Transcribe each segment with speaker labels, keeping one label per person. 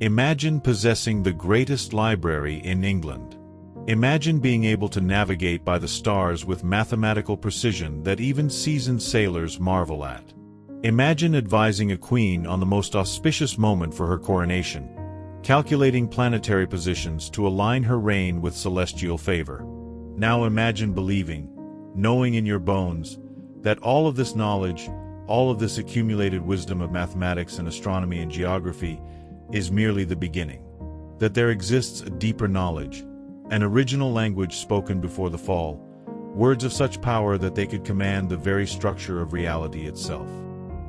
Speaker 1: Imagine possessing the greatest library in England. Imagine being able to navigate by the stars with mathematical precision that even seasoned sailors marvel at. Imagine advising a queen on the most auspicious moment for her coronation, calculating planetary positions to align her reign with celestial favor. Now imagine believing, knowing in your bones, that all of this knowledge, all of this accumulated wisdom of mathematics and astronomy and geography is merely the beginning. That there exists a deeper knowledge, an original language spoken before the fall, words of such power that they could command the very structure of reality itself.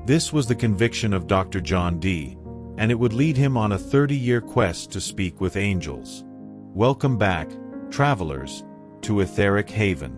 Speaker 1: This was the conviction of Dr. John Dee, and it would lead him on a 30-year quest to speak with angels. Welcome back, travelers, to Etheric Haven.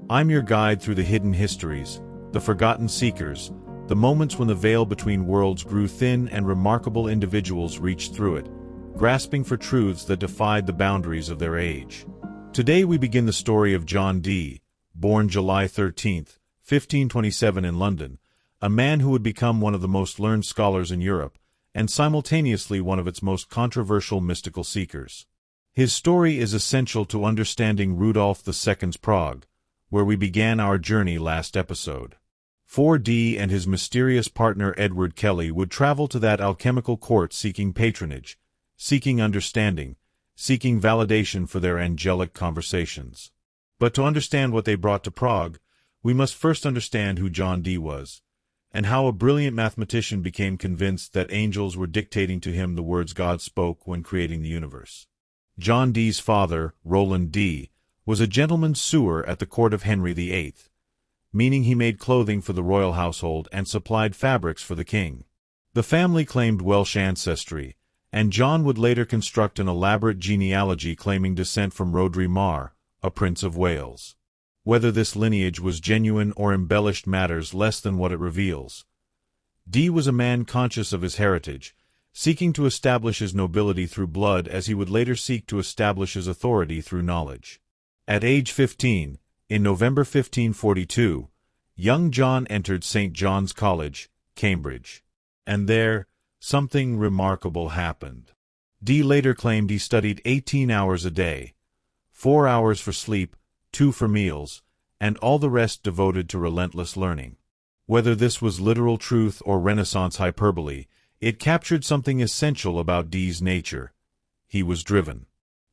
Speaker 1: I'm your guide through the hidden histories, the forgotten seekers, the moments when the veil between worlds grew thin and remarkable individuals reached through it, grasping for truths that defied the boundaries of their age. Today we begin the story of John Dee, born July 13, 1527 in London, a man who would become one of the most learned scholars in Europe, and simultaneously one of its most controversial mystical seekers. His story is essential to understanding Rudolf II's Prague, where we began our journey last episode. For Dee and his mysterious partner Edward Kelley would travel to that alchemical court seeking patronage, seeking understanding, seeking validation for their angelic conversations. But to understand what they brought to Prague, we must first understand who John Dee was, and how a brilliant mathematician became convinced that angels were dictating to him the words God spoke when creating the universe. John Dee's father, Roland Dee, was a gentleman's sewer at the court of Henry VIII, meaning he made clothing for the royal household and supplied fabrics for the king. The family claimed Welsh ancestry, and John would later construct an elaborate genealogy claiming descent from Rhodri Mar, a prince of Wales. Whether this lineage was genuine or embellished matters less than what it reveals. Dee was a man conscious of his heritage, seeking to establish his nobility through blood as he would later seek to establish his authority through knowledge. At age 15, in November 1542, young John entered St. John's College, Cambridge. And there, something remarkable happened. Dee later claimed he studied 18 hours a day, 4 hours for sleep, 2 for meals, and all the rest devoted to relentless learning. Whether this was literal truth or Renaissance hyperbole, it captured something essential about Dee's nature. He was driven,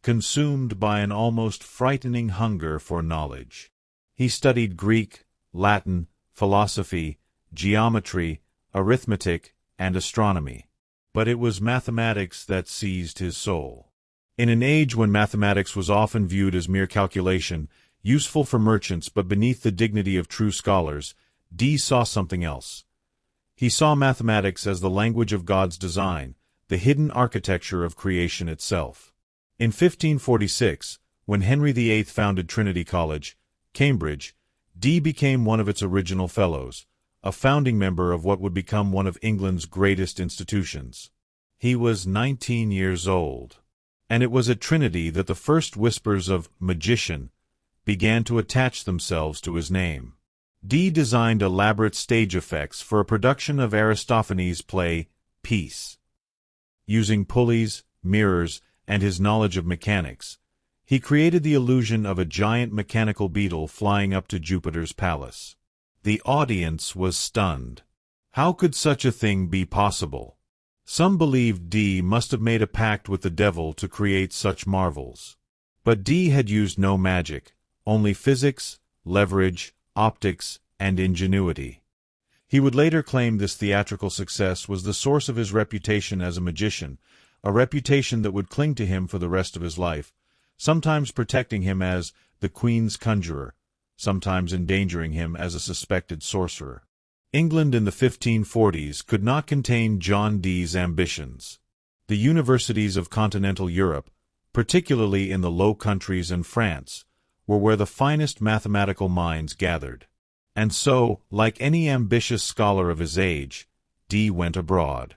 Speaker 1: consumed by an almost frightening hunger for knowledge. He studied Greek, Latin, philosophy, geometry, arithmetic, and astronomy. But it was mathematics that seized his soul. In an age when mathematics was often viewed as mere calculation, useful for merchants but beneath the dignity of true scholars, Dee saw something else. He saw mathematics as the language of God's design, the hidden architecture of creation itself. In 1546, when Henry VIII founded Trinity College, Cambridge, Dee became one of its original fellows, a founding member of what would become one of England's greatest institutions. He was 19 years old. And it was at Trinity that the first whispers of magician began to attach themselves to his name. Dee designed elaborate stage effects for a production of Aristophanes' play, Peace. Using pulleys, mirrors, and his knowledge of mechanics, he created the illusion of a giant mechanical beetle flying up to Jupiter's palace. The audience was stunned. How could such a thing be possible? Some believed Dee must have made a pact with the devil to create such marvels. But Dee had used no magic, only physics, leverage, optics, and ingenuity. He would later claim this theatrical success was the source of his reputation as a magician, a reputation that would cling to him for the rest of his life, sometimes protecting him as the Queen's conjurer, sometimes endangering him as a suspected sorcerer. England in the 1540s could not contain John Dee's ambitions. The universities of continental Europe, particularly in the Low Countries and France, were where the finest mathematical minds gathered. And so, like any ambitious scholar of his age, Dee went abroad.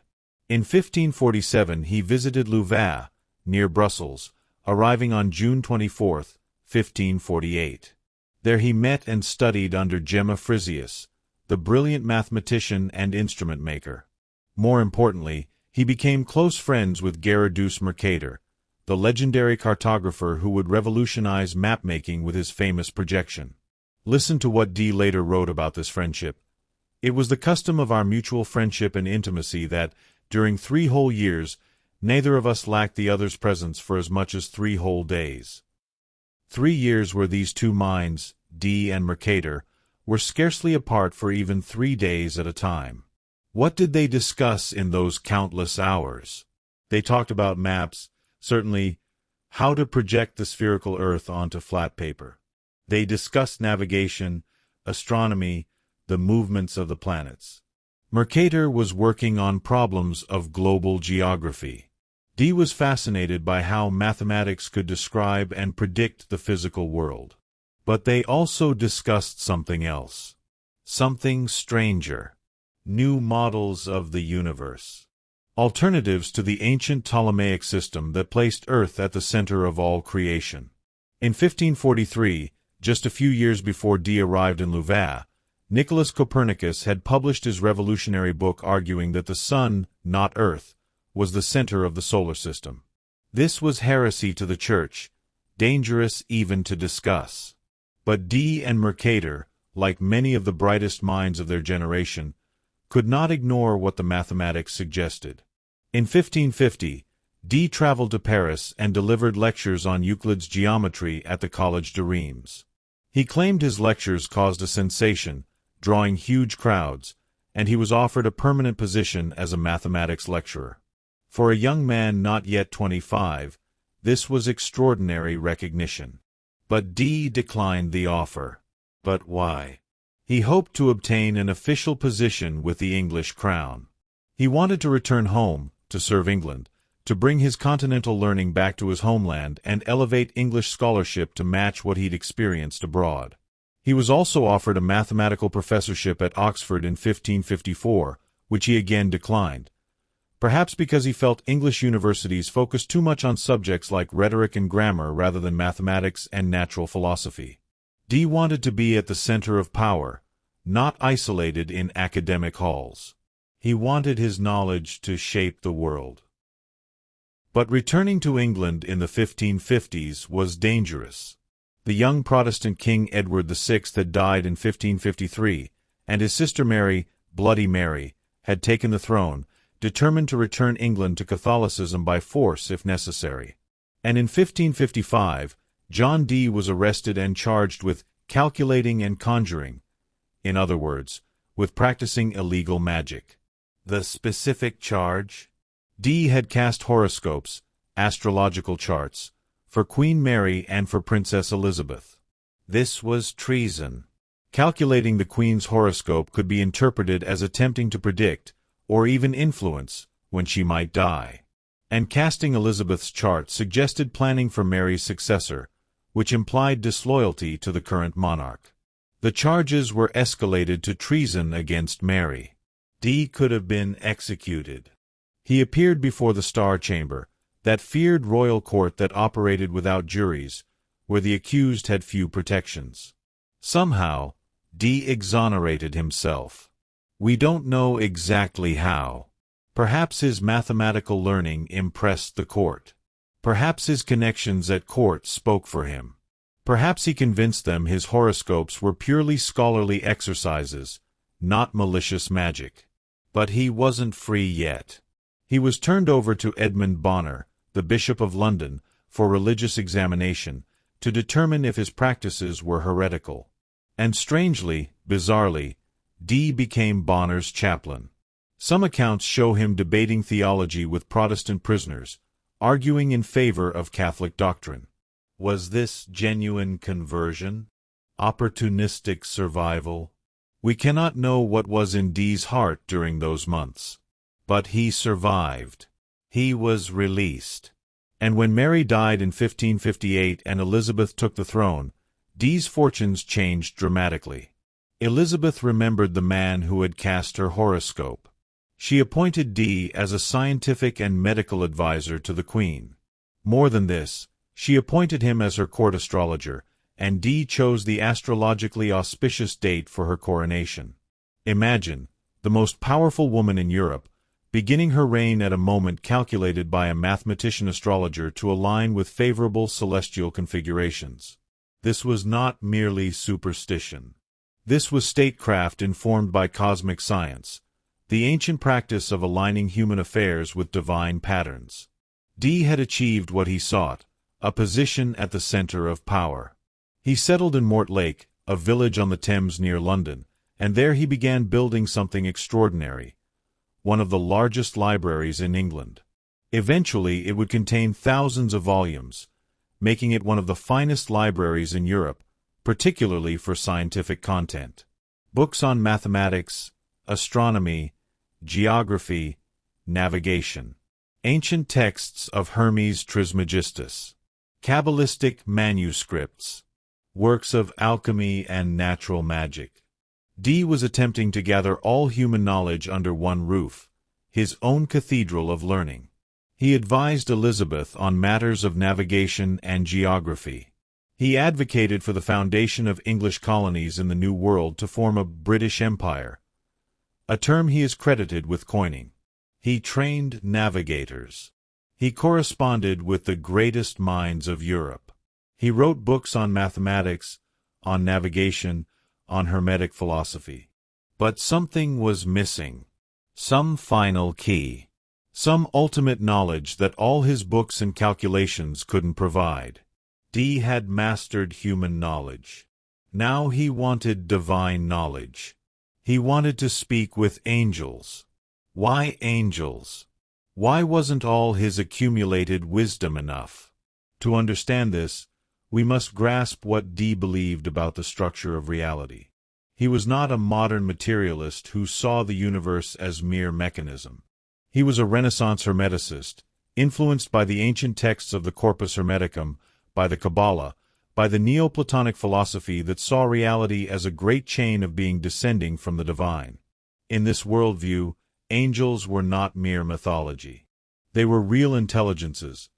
Speaker 1: In 1547 he visited Louvain, near Brussels, arriving on June 24, 1548. There he met and studied under Gemma Frisius, the brilliant mathematician and instrument maker. More importantly, He became close friends with Gerardus Mercator, the legendary cartographer who would revolutionize map-making with his famous projection. Listen to what Dee later wrote about this friendship. "It was the custom of our mutual friendship and intimacy that, during 3 whole years, neither of us lacked the other's presence for as much as 3 whole days." 3 years where these two minds, Dee and Mercator, were scarcely apart for even 3 days at a time. What did they discuss in those countless hours? They talked about maps, certainly how to project the spherical Earth onto flat paper. They discussed navigation, astronomy, the movements of the planets. Mercator was working on problems of global geography. Dee was fascinated by how mathematics could describe and predict the physical world. But they also discussed something else. Something stranger. New models of the universe. Alternatives to the ancient Ptolemaic system that placed Earth at the center of all creation. In 1543, just a few years before Dee arrived in Louvain, Nicholas Copernicus had published his revolutionary book arguing that the Sun, not Earth, was the center of the solar system. This was heresy to the Church, dangerous even to discuss. But Dee and Mercator, like many of the brightest minds of their generation, could not ignore what the mathematics suggested. In 1550, Dee traveled to Paris and delivered lectures on Euclid's geometry at the Collège de Reims. He claimed his lectures caused a sensation, drawing huge crowds, and he was offered a permanent position as a mathematics lecturer. For a young man not yet 25, this was extraordinary recognition. But Dee declined the offer. But why? He hoped to obtain an official position with the English crown. He wanted to return home, to serve England, to bring his continental learning back to his homeland and elevate English scholarship to match what he'd experienced abroad. He was also offered a mathematical professorship at Oxford in 1554, which he again declined, perhaps because he felt English universities focused too much on subjects like rhetoric and grammar rather than mathematics and natural philosophy. Dee wanted to be at the center of power, not isolated in academic halls. He wanted his knowledge to shape the world. But returning to England in the 1550s was dangerous. The young Protestant King Edward VI had died in 1553, and his sister Mary, Bloody Mary, had taken the throne, determined to return England to Catholicism by force if necessary. And in 1555, John Dee was arrested and charged with calculating and conjuring, in other words, with practicing illegal magic. The specific charge? Dee had cast horoscopes, astrological charts, for Queen Mary and for Princess Elizabeth. This was treason. Calculating the Queen's horoscope could be interpreted as attempting to predict, or even influence, when she might die. And casting Elizabeth's chart suggested planning for Mary's successor, which implied disloyalty to the current monarch. The charges were escalated to treason against Mary. Dee could have been executed. He appeared before the Star Chamber, that feared royal court that operated without juries, where the accused had few protections. Somehow, Dee exonerated himself. We don't know exactly how. Perhaps his mathematical learning impressed the court. Perhaps his connections at court spoke for him. Perhaps he convinced them his horoscopes were purely scholarly exercises, not malicious magic. But he wasn't free yet. He was turned over to Edmund Bonner, the Bishop of London, for religious examination, to determine if his practices were heretical. And strangely, bizarrely, Dee became Bonner's chaplain. Some accounts show him debating theology with Protestant prisoners, arguing in favor of Catholic doctrine. Was this genuine conversion? Opportunistic survival? We cannot know what was in Dee's heart during those months. But he survived. He was released. And when Mary died in 1558 and Elizabeth took the throne, Dee's fortunes changed dramatically. Elizabeth remembered the man who had cast her horoscope. She appointed Dee as a scientific and medical advisor to the Queen. More than this, she appointed him as her court astrologer, and Dee chose the astrologically auspicious date for her coronation. Imagine, the most powerful woman in Europe, beginning her reign at a moment calculated by a mathematician astrologer to align with favorable celestial configurations. This was not merely superstition. This was statecraft informed by cosmic science, the ancient practice of aligning human affairs with divine patterns. Dee had achieved what he sought, a position at the center of power. He settled in Mortlake, a village on the Thames near London, and there he began building something extraordinary, one of the largest libraries in England. Eventually it would contain thousands of volumes, making it one of the finest libraries in Europe, particularly for scientific content. Books on mathematics, astronomy, geography, navigation. Ancient texts of Hermes Trismegistus. Kabbalistic manuscripts. Works of alchemy and natural magic. Dee was attempting to gather all human knowledge under one roof, his own cathedral of learning. He advised Elizabeth on matters of navigation and geography. He advocated for the foundation of English colonies in the New World to form a British Empire, a term he is credited with coining. He trained navigators. He corresponded with the greatest minds of Europe. He wrote books on mathematics, on navigation, on Hermetic philosophy. But something was missing. Some final key. Some ultimate knowledge that all his books and calculations couldn't provide. Dee had mastered human knowledge. Now he wanted divine knowledge. He wanted to speak with angels. Why angels? Why wasn't all his accumulated wisdom enough? To understand this, we must grasp what Dee believed about the structure of reality. He was not a modern materialist who saw the universe as mere mechanism. He was a Renaissance Hermeticist, influenced by the ancient texts of the Corpus Hermeticum, by the Kabbalah, by the Neoplatonic philosophy that saw reality as a great chain of being descending from the divine. In this worldview, angels were not mere mythology. They were real intelligences,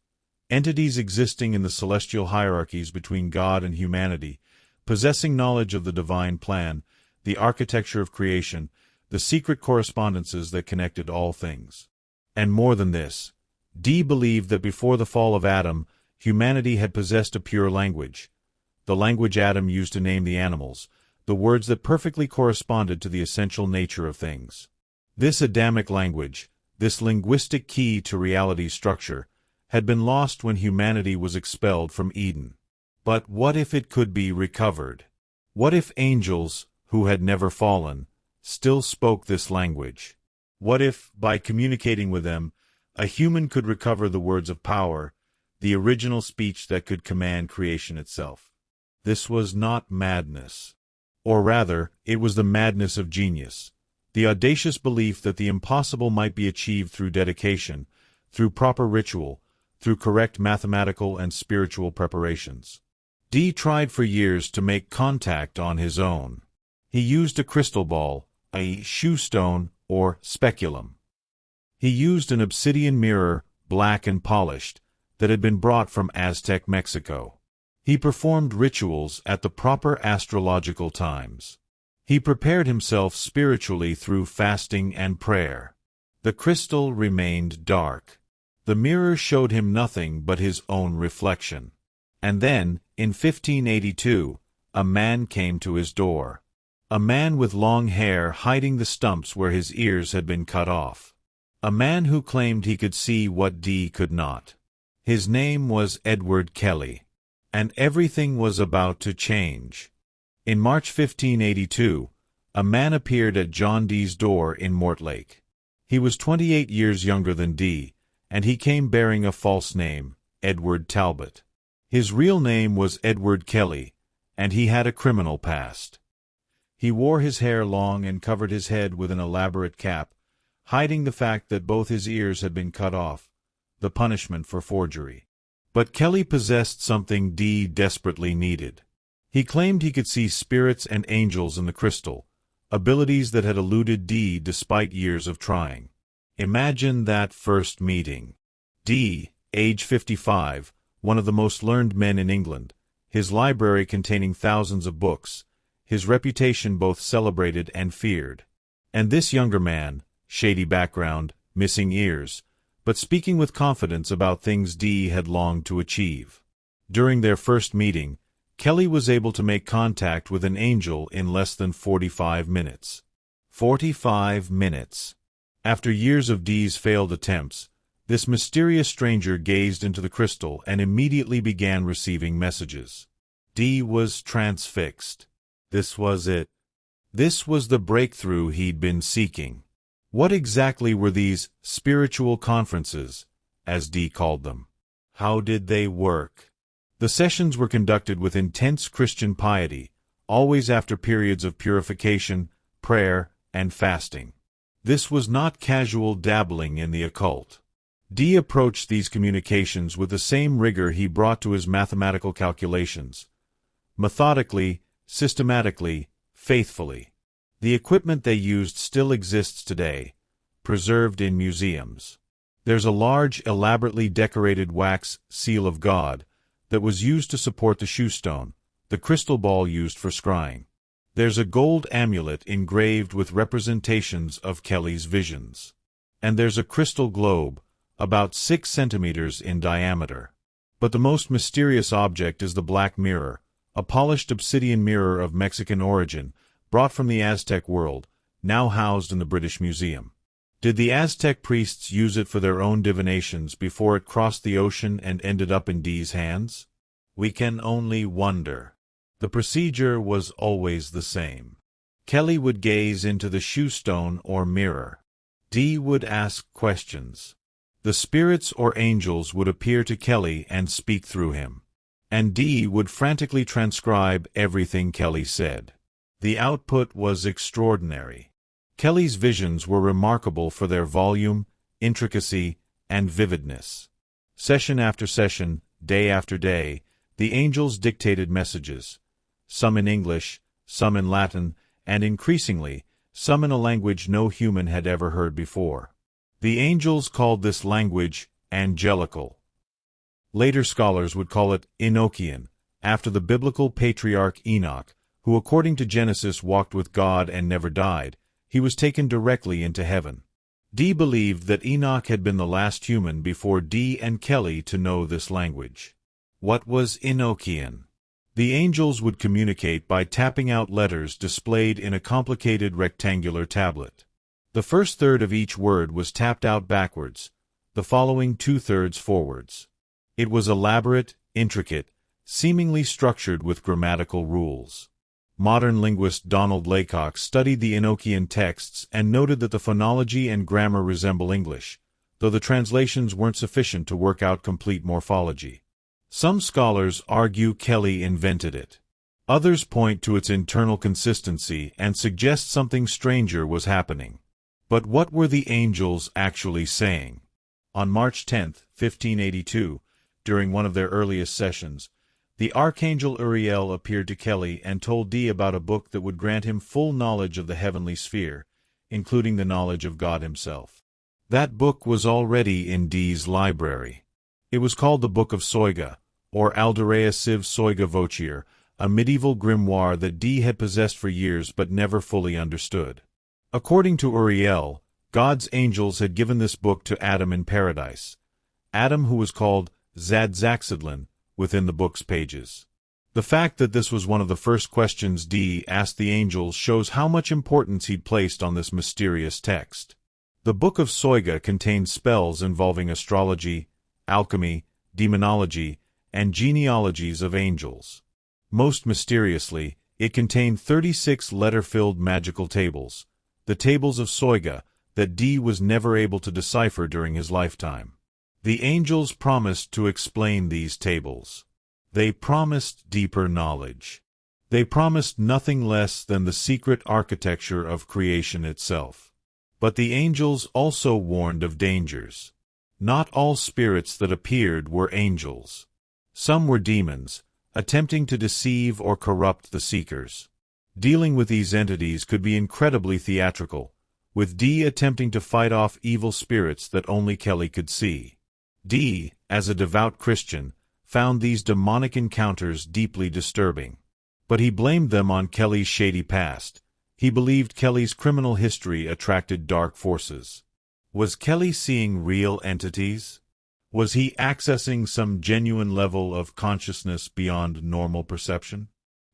Speaker 1: entities existing in the celestial hierarchies between God and humanity, possessing knowledge of the divine plan, the architecture of creation, the secret correspondences that connected all things. And more than this, Dee believed that before the fall of Adam, humanity had possessed a pure language, the language Adam used to name the animals, the words that perfectly corresponded to the essential nature of things. This Adamic language, this linguistic key to reality's structure, had been lost when humanity was expelled from Eden. But what if it could be recovered? What if angels, who had never fallen, still spoke this language? What if, by communicating with them, a human could recover the words of power, the original speech that could command creation itself? This was not madness. Or rather, it was the madness of genius, the audacious belief that the impossible might be achieved through dedication, through proper ritual, through correct mathematical and spiritual preparations. Dee tried for years to make contact on his own. He used a crystal ball, a shoe stone, or speculum. He used an obsidian mirror, black and polished, that had been brought from Aztec Mexico. He performed rituals at the proper astrological times. He prepared himself spiritually through fasting and prayer. The crystal remained dark. The mirror showed him nothing but his own reflection. And then, in 1582, a man came to his door. A man with long hair hiding the stumps where his ears had been cut off. A man who claimed he could see what Dee could not. His name was Edward Kelley. And everything was about to change. In March 1582, a man appeared at John Dee's door in Mortlake. He was 28 years younger than Dee, and he came bearing a false name, Edward Talbot. His real name was Edward Kelley, and he had a criminal past. He wore his hair long and covered his head with an elaborate cap, hiding the fact that both his ears had been cut off, the punishment for forgery. But Kelley possessed something Dee desperately needed. He claimed he could see spirits and angels in the crystal, abilities that had eluded Dee despite years of trying. Imagine that first meeting. Dee, age 55, one of the most learned men in England, his library containing thousands of books, his reputation both celebrated and feared. And this younger man, shady background, missing ears, but speaking with confidence about things Dee had longed to achieve. During their first meeting, Kelley was able to make contact with an angel in less than 45 minutes. 45 minutes. After years of Dee's failed attempts, this mysterious stranger gazed into the crystal and immediately began receiving messages. Dee was transfixed. This was it. This was the breakthrough he'd been seeking. What exactly were these spiritual conferences, as Dee called them? How did they work? The sessions were conducted with intense Christian piety, always after periods of purification, prayer, and fasting. This was not casual dabbling in the occult. Dee approached these communications with the same rigor he brought to his mathematical calculations. Methodically, systematically, faithfully. The equipment they used still exists today, preserved in museums. There's a large, elaborately decorated wax seal of God that was used to support the shoestone, the crystal ball used for scrying. There's a gold amulet engraved with representations of Kelley's visions. And there's a crystal globe, about 6 centimeters in diameter. But the most mysterious object is the black mirror, a polished obsidian mirror of Mexican origin, brought from the Aztec world, now housed in the British Museum. Did the Aztec priests use it for their own divinations before it crossed the ocean and ended up in Dee's hands? We can only wonder. The procedure was always the same. Kelley would gaze into the shoestone or mirror. Dee would ask questions. The spirits or angels would appear to Kelley and speak through him. And Dee would frantically transcribe everything Kelley said. The output was extraordinary. Kelley's visions were remarkable for their volume, intricacy, and vividness. Session after session, day after day, the angels dictated messages, some in English, some in Latin, and increasingly, some in a language no human had ever heard before. The angels called this language angelical. Later scholars would call it Enochian, after the biblical patriarch Enoch, who according to Genesis walked with God and never died. He was taken directly into heaven. Dee believed that Enoch had been the last human before Dee and Kelley to know this language. What was Enochian? The angels would communicate by tapping out letters displayed in a complicated rectangular tablet. The first third of each word was tapped out backwards, the following 2/3 forwards. It was elaborate, intricate, seemingly structured with grammatical rules. Modern linguist Donald Laycock studied the Enochian texts and noted that the phonology and grammar resemble English, though the translations weren't sufficient to work out complete morphology. Some scholars argue Kelley invented it. Others point to its internal consistency and suggest something stranger was happening. But what were the angels actually saying? On March 10, 1582, during one of their earliest sessions, the archangel Uriel appeared to Kelley and told Dee about a book that would grant him full knowledge of the heavenly sphere, including the knowledge of God himself. That book was already in Dee's library. It was called the Book of Soiga, or Aldarea Civ Soiga Vocier, a medieval grimoire that Dee had possessed for years but never fully understood. According to Uriel, God's angels had given this book to Adam in paradise, Adam who was called Zadzaxidlan within the book's pages. The fact that this was one of the first questions Dee asked the angels shows how much importance he'd placed on this mysterious text. The Book of Soiga contained spells involving astrology, alchemy, demonology, and genealogies of angels. Most mysteriously, it contained 36 letter-filled magical tables, the tables of Soiga, that Dee was never able to decipher during his lifetime. The angels promised to explain these tables. They promised deeper knowledge. They promised nothing less than the secret architecture of creation itself. But the angels also warned of dangers. Not all spirits that appeared were angels. Some were demons, attempting to deceive or corrupt the seekers. Dealing with these entities could be incredibly theatrical, with Dee attempting to fight off evil spirits that only Kelley could see. Dee, as a devout Christian, found these demonic encounters deeply disturbing. But he blamed them on Kelley's shady past. He believed Kelley's criminal history attracted dark forces. Was Kelley seeing real entities? Was he accessing some genuine level of consciousness beyond normal perception?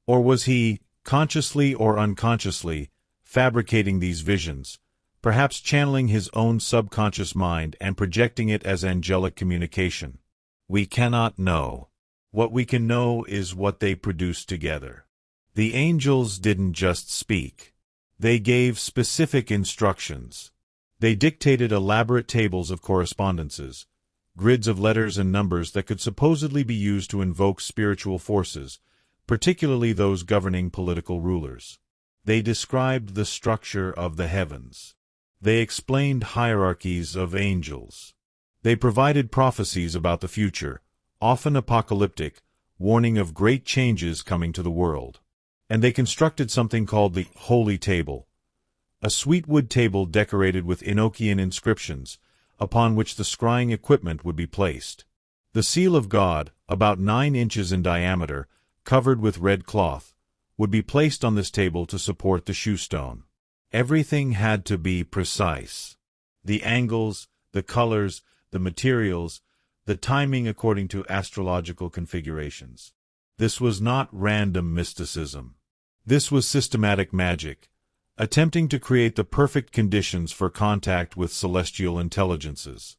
Speaker 1: Or was he, consciously or unconsciously, fabricating these visions, perhaps channeling his own subconscious mind and projecting it as angelic communication? We cannot know. What we can know is what they produced together. The angels didn't just speak. They gave specific instructions. They dictated elaborate tables of correspondences, grids of letters and numbers that could supposedly be used to invoke spiritual forces, particularly those governing political rulers. They described the structure of the heavens. They explained hierarchies of angels. They provided prophecies about the future, often apocalyptic, warning of great changes coming to the world. And they constructed something called the Holy Table, a sweetwood table decorated with Enochian inscriptions, upon which the scrying equipment would be placed. The seal of God, about 9 inches in diameter, covered with red cloth, would be placed on this table to support the shoe stone. Everything had to be precise. The angles, the colors, the materials, the timing according to astrological configurations. This was not random mysticism. This was systematic magic, attempting to create the perfect conditions for contact with celestial intelligences.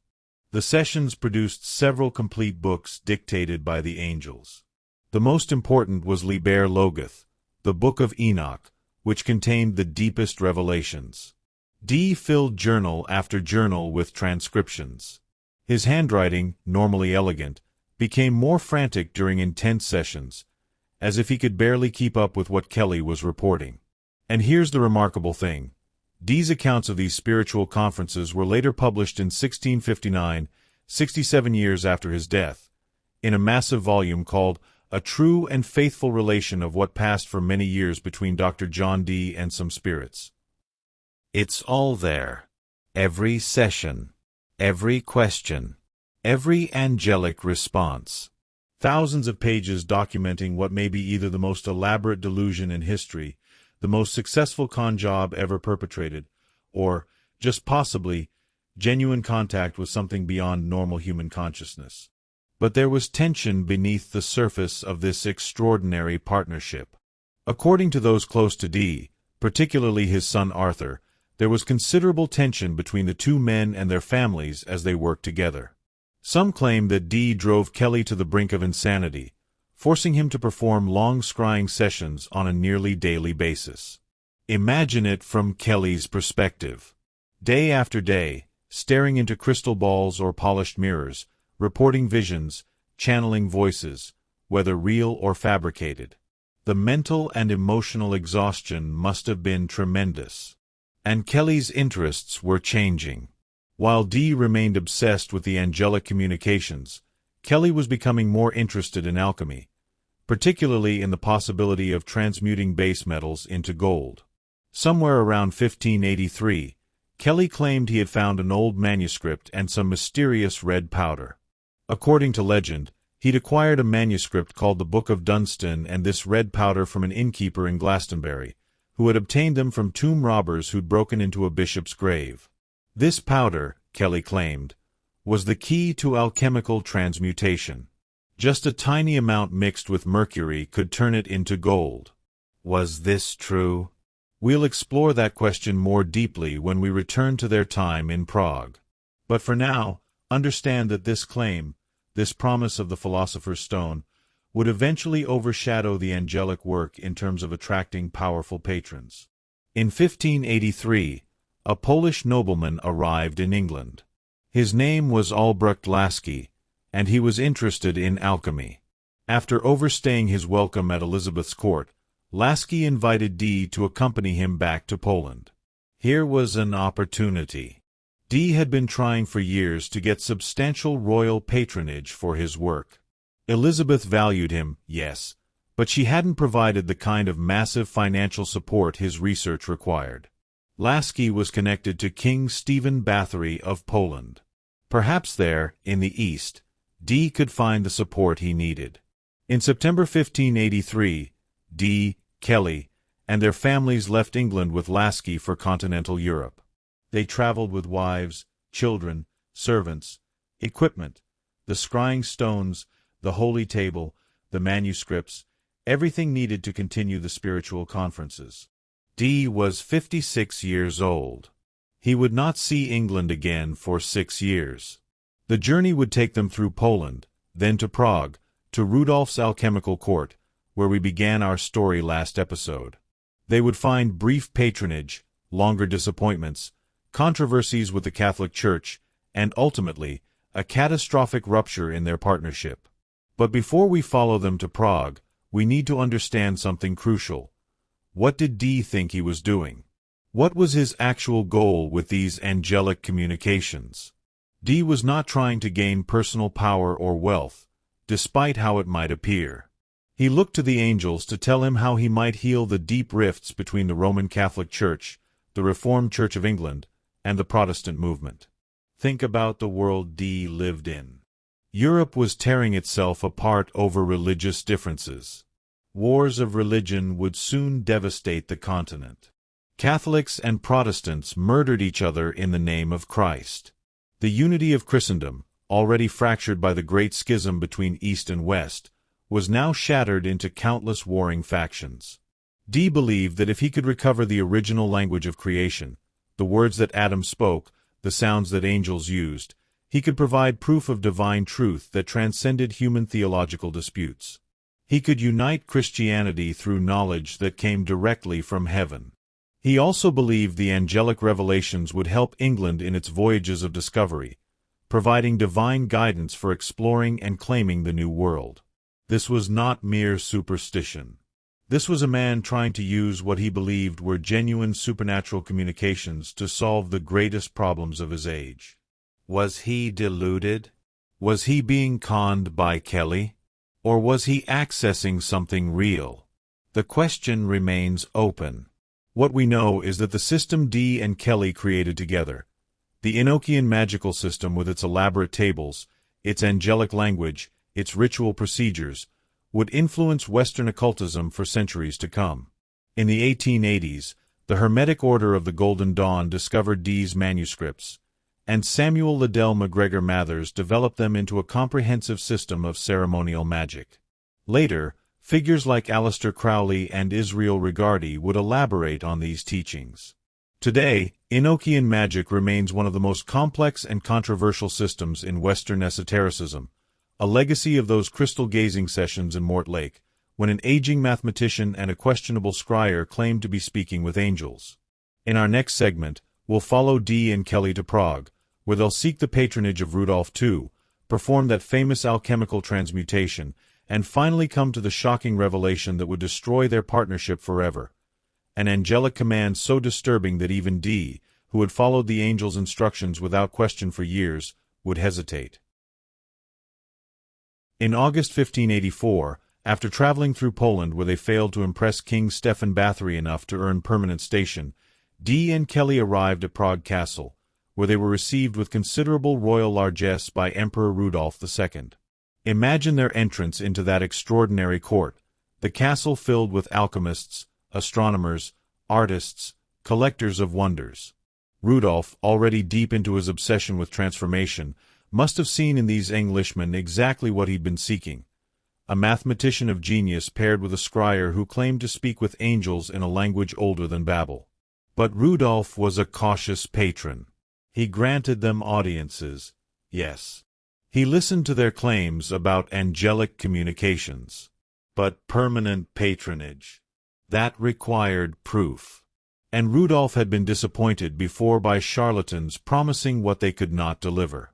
Speaker 1: The sessions produced several complete books dictated by the angels. The most important was Liber Logoth, the Book of Enoch, which contained the deepest revelations. Dee filled journal after journal with transcriptions. His handwriting, normally elegant, became more frantic during intense sessions, as if he could barely keep up with what Kelley was reporting. And here's the remarkable thing. Dee's accounts of these spiritual conferences were later published in 1659, 67 years after his death, in a massive volume called A True and Faithful Relation of What Passed for Many Years Between Dr. John Dee and Some Spirits. It's all there. Every session, every question, every angelic response. Thousands of pages documenting what may be either the most elaborate delusion in history, the most successful con job ever perpetrated, or, just possibly, genuine contact with something beyond normal human consciousness. But there was tension beneath the surface of this extraordinary partnership. According to those close to Dee, particularly his son Arthur, there was considerable tension between the two men and their families as they worked together. Some claim that Dee drove Kelley to the brink of insanity, forcing him to perform long scrying sessions on a nearly daily basis. Imagine it from Kelley's perspective. Day after day, staring into crystal balls or polished mirrors, reporting visions, channeling voices, whether real or fabricated. The mental and emotional exhaustion must have been tremendous. And Kelley's interests were changing. While Dee remained obsessed with the angelic communications, Kelley was becoming more interested in alchemy, particularly in the possibility of transmuting base metals into gold. Somewhere around 1583, Kelley claimed he had found an old manuscript and some mysterious red powder. According to legend, he'd acquired a manuscript called the Book of Dunstan and this red powder from an innkeeper in Glastonbury, who had obtained them from tomb robbers who'd broken into a bishop's grave. This powder, Kelley claimed, was the key to alchemical transmutation. Just a tiny amount mixed with mercury could turn it into gold. Was this true? We'll explore that question more deeply when we return to their time in Prague. But for now, understand that this claim, this promise of the Philosopher's Stone, would eventually overshadow the angelic work in terms of attracting powerful patrons. In 1583, a Polish nobleman arrived in England. His name was Albrecht Laski, and he was interested in alchemy. After overstaying his welcome at Elizabeth's court, Laski invited Dee to accompany him back to Poland. Here was an opportunity. Dee had been trying for years to get substantial royal patronage for his work. Elizabeth valued him, yes, but she hadn't provided the kind of massive financial support his research required. Laski was connected to King Stephen Bathory of Poland. Perhaps there, in the East, Dee could find the support he needed. In September 1583, Dee, Kelley, and their families left England with Laski for continental Europe. They traveled with wives, children, servants, equipment, the scrying stones, the holy table, the manuscripts, everything needed to continue the spiritual conferences. Dee was 56 years old. He would not see England again for 6 years. The journey would take them through Poland, then to Prague, to Rudolf's alchemical court, where we began our story last episode. They would find brief patronage, longer disappointments, controversies with the Catholic Church, and ultimately, a catastrophic rupture in their partnership. But before we follow them to Prague, we need to understand something crucial. What did Dee think he was doing? What was his actual goal with these angelic communications? Dee was not trying to gain personal power or wealth, despite how it might appear. He looked to the angels to tell him how he might heal the deep rifts between the Roman Catholic Church, the Reformed Church of England, and the Protestant movement. Think about the world Dee lived in. Europe was tearing itself apart over religious differences. Wars of religion would soon devastate the continent. Catholics and Protestants murdered each other in the name of Christ. The unity of Christendom, already fractured by the Great Schism between East and West, was now shattered into countless warring factions. Dee believed that if he could recover the original language of creation, the words that Adam spoke, the sounds that angels used, he could provide proof of divine truth that transcended human theological disputes. He could unite Christianity through knowledge that came directly from heaven. He also believed the angelic revelations would help England in its voyages of discovery, providing divine guidance for exploring and claiming the New World. This was not mere superstition. This was a man trying to use what he believed were genuine supernatural communications to solve the greatest problems of his age. Was he deluded? Was he being conned by Kelley? Or was he accessing something real? The question remains open. What we know is that the system Dee and Kelley created together, the Enochian magical system with its elaborate tables, its angelic language, its ritual procedures, would influence Western occultism for centuries to come. In the 1880s, the Hermetic Order of the Golden Dawn discovered Dee's manuscripts, and Samuel Liddell MacGregor Mathers developed them into a comprehensive system of ceremonial magic. Later, figures like Aleister Crowley and Israel Regardie would elaborate on these teachings. Today, Enochian magic remains one of the most complex and controversial systems in Western esotericism, a legacy of those crystal-gazing sessions in Mortlake, when an aging mathematician and a questionable scryer claimed to be speaking with angels. In our next segment, we'll follow Dee and Kelley to Prague, where they'll seek the patronage of Rudolf II, perform that famous alchemical transmutation, and finally come to the shocking revelation that would destroy their partnership forever. An angelic command so disturbing that even Dee, who had followed the angel's instructions without question for years, would hesitate. In August 1584, after traveling through Poland where they failed to impress King Stefan Bathory enough to earn permanent station, Dee and Kelley arrived at Prague Castle, where they were received with considerable royal largesse by Emperor Rudolf II. Imagine their entrance into that extraordinary court, the castle filled with alchemists, astronomers, artists, collectors of wonders. Rudolf, already deep into his obsession with transformation, must have seen in these Englishmen exactly what he'd been seeking, a mathematician of genius paired with a scryer who claimed to speak with angels in a language older than Babel. But Rudolf was a cautious patron. He granted them audiences, yes. He listened to their claims about angelic communications. But permanent patronage, that required proof. And Rudolf had been disappointed before by charlatans promising what they could not deliver.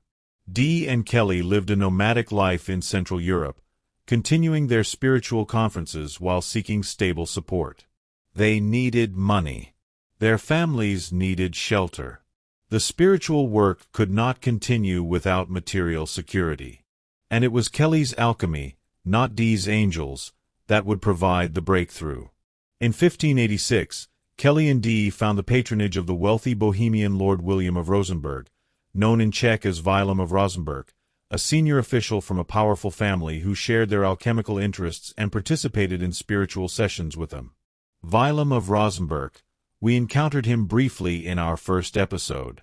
Speaker 1: Dee and Kelley lived a nomadic life in Central Europe, continuing their spiritual conferences while seeking stable support. They needed money. Their families needed shelter. The spiritual work could not continue without material security. And it was Kelley's alchemy, not Dee's angels, that would provide the breakthrough. In 1586, Kelley and Dee found the patronage of the wealthy Bohemian Lord William of Rosenberg, known in Czech as Willem of Rosenberg, a senior official from a powerful family who shared their alchemical interests and participated in spiritual sessions with them. Willem of Rosenberg, we encountered him briefly in our first episode.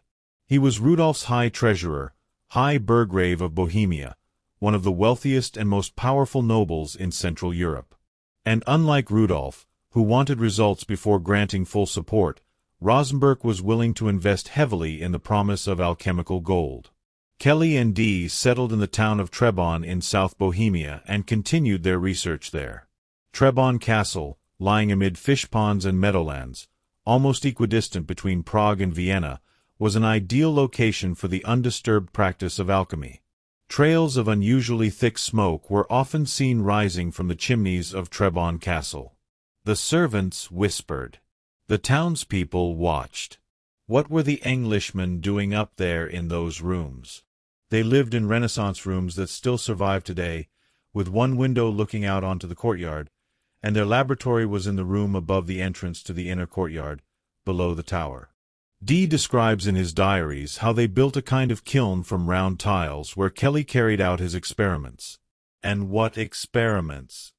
Speaker 1: He was Rudolf's high treasurer, High Burgrave of Bohemia, one of the wealthiest and most powerful nobles in Central Europe. And unlike Rudolf, who wanted results before granting full support, Rosenberg was willing to invest heavily in the promise of alchemical gold. Kelley and Dee settled in the town of Trebon in South Bohemia and continued their research there. Trebon Castle, lying amid fish ponds and meadowlands, almost equidistant between Prague and Vienna, was an ideal location for the undisturbed practice of alchemy. Trails of unusually thick smoke were often seen rising from the chimneys of Trebon Castle. The servants whispered. The townspeople watched. What were the Englishmen doing up there in those rooms? They lived in Renaissance rooms that still survive today, with one window looking out onto the courtyard, and their laboratory was in the room above the entrance to the inner courtyard, below the tower. Dee describes in his diaries how they built a kind of kiln from round tiles where Kelley carried out his experiments. And what experiments!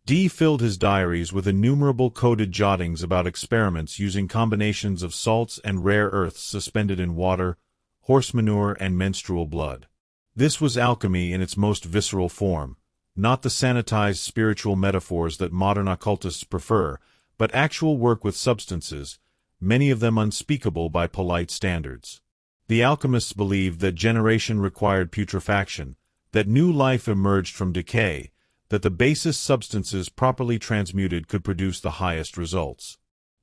Speaker 1: Dee filled his diaries with innumerable coded jottings about experiments using combinations of salts and rare earths suspended in water, horse manure, and menstrual blood. This was alchemy in its most visceral form, not the sanitized spiritual metaphors that modern occultists prefer, but actual work with substances, many of them unspeakable by polite standards. The alchemists believed that generation required putrefaction, that new life emerged from decay, that the basest substances properly transmuted could produce the highest results.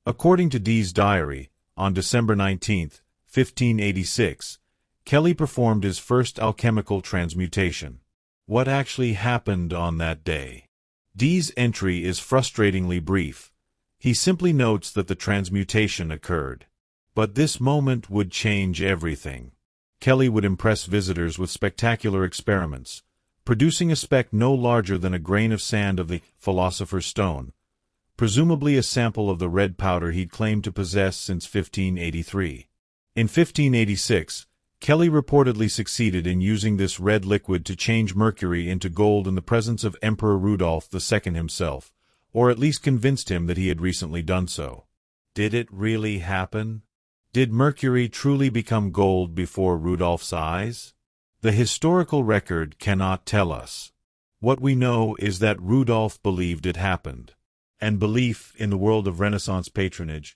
Speaker 1: According to Dee's diary, on December 19, 1586, Kelley performed his first alchemical transmutation. What actually happened on that day? Dee's entry is frustratingly brief. He simply notes that the transmutation occurred. But this moment would change everything. Kelley would impress visitors with spectacular experiments, producing a speck no larger than a grain of sand of the philosopher's stone, presumably a sample of the red powder he'd claimed to possess since 1583. In 1586, Kelley reportedly succeeded in using this red liquid to change mercury into gold in the presence of Emperor Rudolf II himself, or at least convinced him that he had recently done so. Did it really happen? Did mercury truly become gold before Rudolf's eyes? The historical record cannot tell us. What we know is that Rudolf believed it happened, and belief, in the world of Renaissance patronage,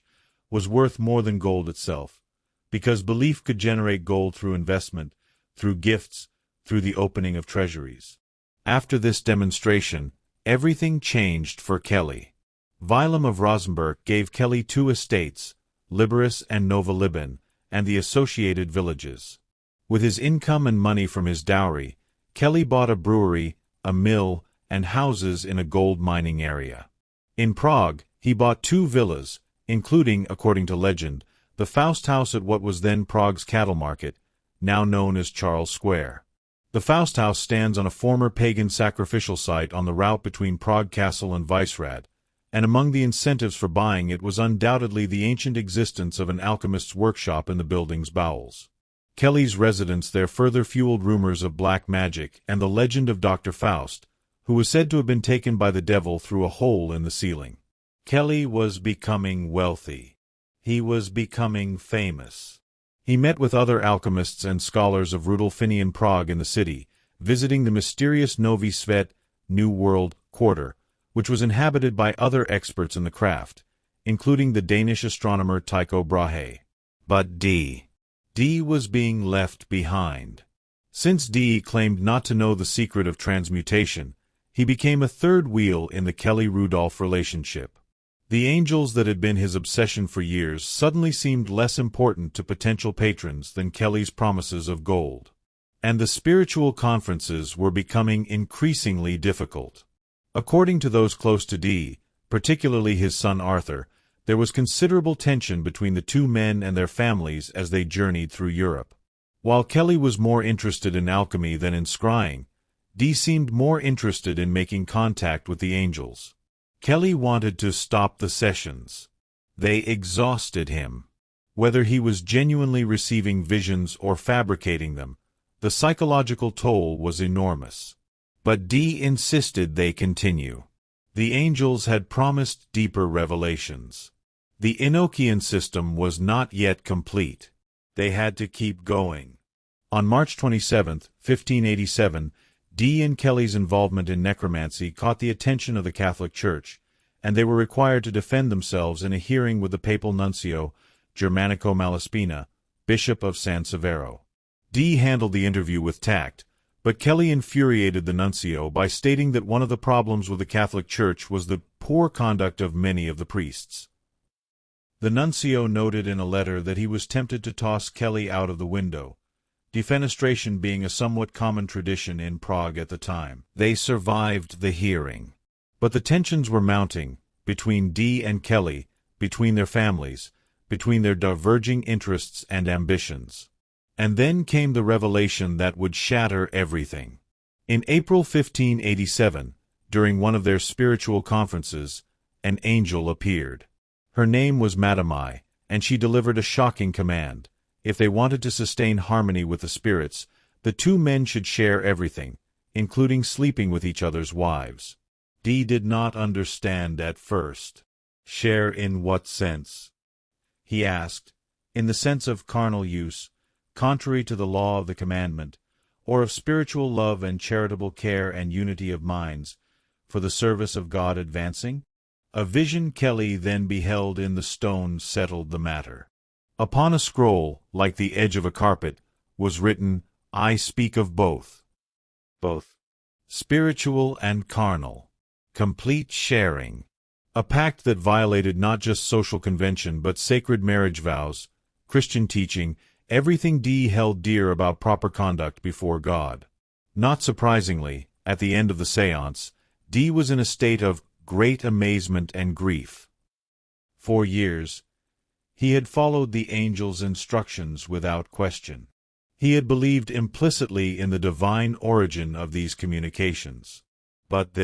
Speaker 1: was worth more than gold itself, because belief could generate gold through investment, through gifts, through the opening of treasuries. After this demonstration, everything changed for Kelley. Willem of Rosenberg gave Kelley 2 estates, Liberis and Nova Liban, and the associated villages. With his income and money from his dowry, Kelley bought a brewery, a mill, and houses in a gold mining area. In Prague, he bought 2 villas, including, according to legend, the Faust House at what was then Prague's cattle market, now known as Charles Square. The Faust House stands on a former pagan sacrificial site on the route between Prague Castle and Visegrad, and among the incentives for buying it was undoubtedly the ancient existence of an alchemist's workshop in the building's bowels. Kelley's residence there further fueled rumors of black magic and the legend of Dr. Faust, who was said to have been taken by the devil through a hole in the ceiling. Kelley was becoming wealthy. He was becoming famous. He met with other alchemists and scholars of Rudolfinian Prague in the city, visiting the mysterious Novi Svet, New World, quarter, which was inhabited by other experts in the craft, including the Danish astronomer Tycho Brahe. But Dee was being left behind. Since Dee claimed not to know the secret of transmutation, he became a third wheel in the Kelley-Rudolf relationship. The angels that had been his obsession for years suddenly seemed less important to potential patrons than Kelley's promises of gold. And the spiritual conferences were becoming increasingly difficult. According to those close to Dee, particularly his son Arthur, there was considerable tension between the 2 men and their families as they journeyed through Europe. While Kelley was more interested in alchemy than in scrying, Dee seemed more interested in making contact with the angels. Kelley wanted to stop the sessions. They exhausted him. Whether he was genuinely receiving visions or fabricating them, the psychological toll was enormous. But Dee insisted they continue. The angels had promised deeper revelations. The Enochian system was not yet complete. They had to keep going. On March 27, 1587, Dee and Kelley's involvement in necromancy caught the attention of the Catholic Church, and they were required to defend themselves in a hearing with the papal nuncio, Germanico Malaspina, Bishop of San Severo. Dee handled the interview with tact, but Kelley infuriated the nuncio by stating that one of the problems with the Catholic Church was the poor conduct of many of the priests. The nuncio noted in a letter that he was tempted to toss Kelley out of the window, defenestration being a somewhat common tradition in Prague at the time. They survived the hearing. But the tensions were mounting, between Dee and Kelley, between their families, between their diverging interests and ambitions. And then came the revelation that would shatter everything. In April 1587, during one of their spiritual conferences, an angel appeared. Her name was Madamai, and she delivered a shocking command. If they wanted to sustain harmony with the spirits, the two men should share everything, including sleeping with each other's wives. Dee did not understand at first. Share in what sense? He asked. In the sense of carnal use, contrary to the law of the commandment, or of spiritual love and charitable care and unity of minds, for the service of God advancing? A vision Kelley then beheld in the stone settled the matter. Upon a scroll, like the edge of a carpet, was written, "I speak of both. Both. Spiritual and carnal. Complete sharing." A pact that violated not just social convention but sacred marriage vows, Christian teaching, everything Dee held dear about proper conduct before God. Not surprisingly, at the end of the séance, Dee was in a state of great amazement and grief. For years, he had followed the angel's instructions without question. He had believed implicitly in the divine origin of these communications. But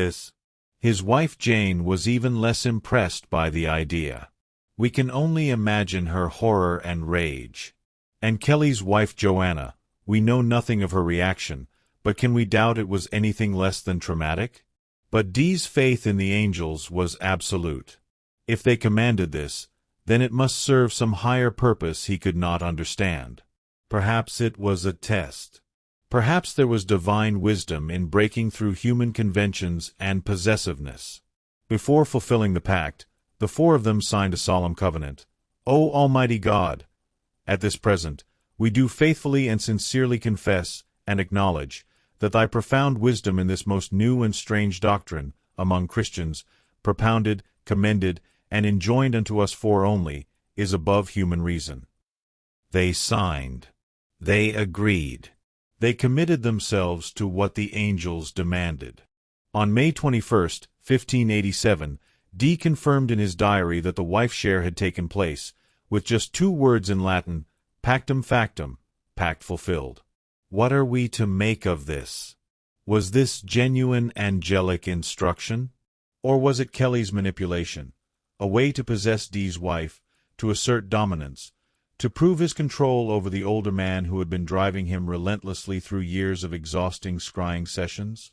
Speaker 1: his wife Jane was even less impressed by the idea. We can only imagine her horror and rage. And Kelley's wife Joanna, we know nothing of her reaction, but can we doubt it was anything less than traumatic? But Dee's faith in the angels was absolute. If they commanded this, then it must serve some higher purpose he could not understand. Perhaps it was a test. Perhaps there was divine wisdom in breaking through human conventions and possessiveness. Before fulfilling the pact, the four of them signed a solemn covenant. O Almighty God! At this present, we do faithfully and sincerely confess and acknowledge that thy profound wisdom in this most new and strange doctrine, among Christians, propounded, commended, and enjoined unto us four only, is above human reason. They signed. They agreed. They committed themselves to what the angels demanded. On May 21, 1587, Dee confirmed in his diary that the wife share had taken place, with just 2 words in Latin, pactum factum, pact fulfilled. What are we to make of this? Was this genuine angelic instruction? Or was it Kelley's manipulation, a way to possess Dee's wife, to assert dominance, to prove his control over the older man who had been driving him relentlessly through years of exhausting scrying sessions?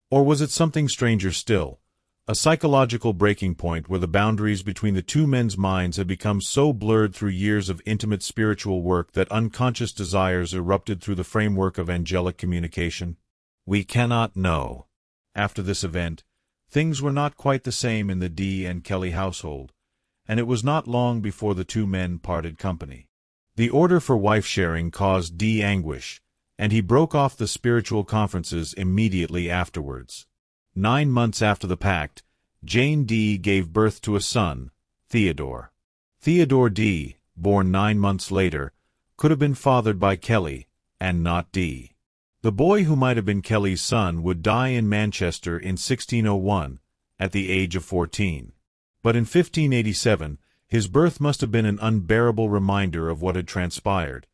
Speaker 1: Or was it something stranger still, a psychological breaking point where the boundaries between the two men's minds had become so blurred through years of intimate spiritual work that unconscious desires erupted through the framework of angelic communication? We cannot know. After this event, things were not quite the same in the Dee and Kelley household, and it was not long before the two men parted company. The order for wife-sharing caused Dee anguish, and he broke off the spiritual conferences immediately afterwards. 9 months after the pact, Jane Dee gave birth to a son, Theodore. Theodore Dee, born 9 months later, could have been fathered by Kelley, and not Dee. The boy who might have been Kelley's son would die in Manchester in 1601, at the age of 14. But in 1587, his birth must have been an unbearable reminder of what had transpired,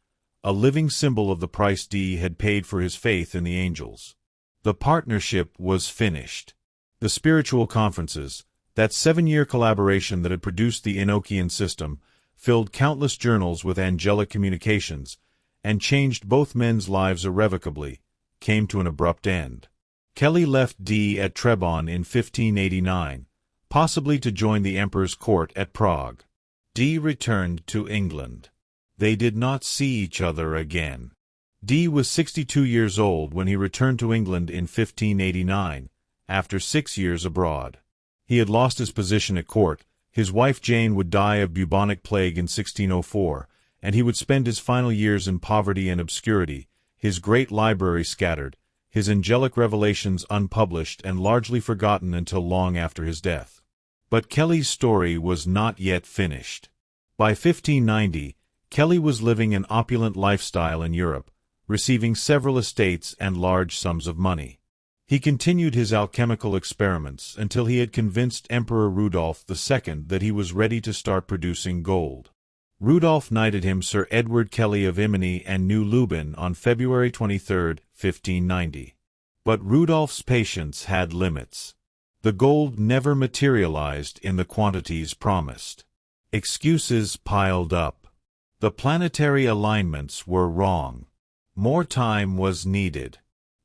Speaker 1: a living symbol of the price Dee had paid for his faith in the angels. The partnership was finished. The spiritual conferences, that 7-year collaboration that had produced the Enochian system, filled countless journals with angelic communications, and changed both men's lives irrevocably, came to an abrupt end. Kelley left Dee at Trebon in 1589, possibly to join the emperor's court at Prague. Dee returned to England. They did not see each other again. Dee was 62 years old when he returned to England in 1589, after 6 years abroad. He had lost his position at court, his wife Jane would die of bubonic plague in 1604, and he would spend his final years in poverty and obscurity, his great library scattered, his angelic revelations unpublished and largely forgotten until long after his death. But Kelley's story was not yet finished. By 1590, Kelley was living an opulent lifestyle in Europe, receiving several estates and large sums of money. He continued his alchemical experiments until he had convinced Emperor Rudolf II that he was ready to start producing gold. Rudolf knighted him Sir Edward Kelley of Imini and New Lubin on February 23, 1590. But Rudolf's patience had limits. The gold never materialized in the quantities promised. Excuses piled up. The planetary alignments were wrong. More time was needed.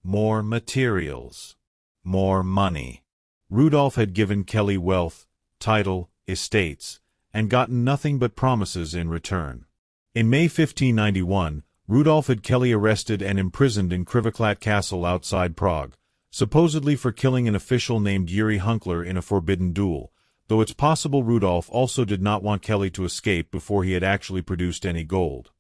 Speaker 1: More materials. More money. Rudolf had given Kelley wealth, title, estates, and gotten nothing but promises in return. In May 1591, Rudolf had Kelley arrested and imprisoned in Krivoklat Castle outside Prague, supposedly for killing an official named Yuri Hunkler in a forbidden duel, though it's possible Rudolf also did not want Kelley to escape before he had actually produced any gold.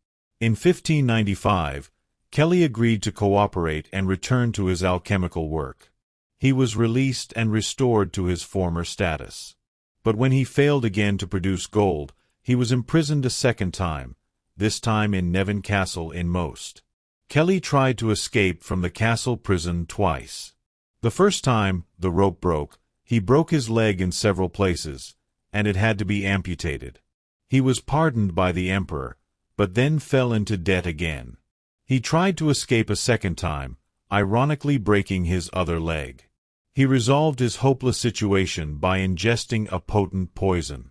Speaker 1: In 1595, Kelley agreed to cooperate and return to his alchemical work. He was released and restored to his former status. But when he failed again to produce gold, he was imprisoned a second time, this time in Nevin Castle in Most. Kelley tried to escape from the castle prison twice. The first time, the rope broke, he broke his leg in several places, and it had to be amputated. He was pardoned by the emperor, but then fell into debt again. He tried to escape a second time, ironically breaking his other leg. He resolved his hopeless situation by ingesting a potent poison.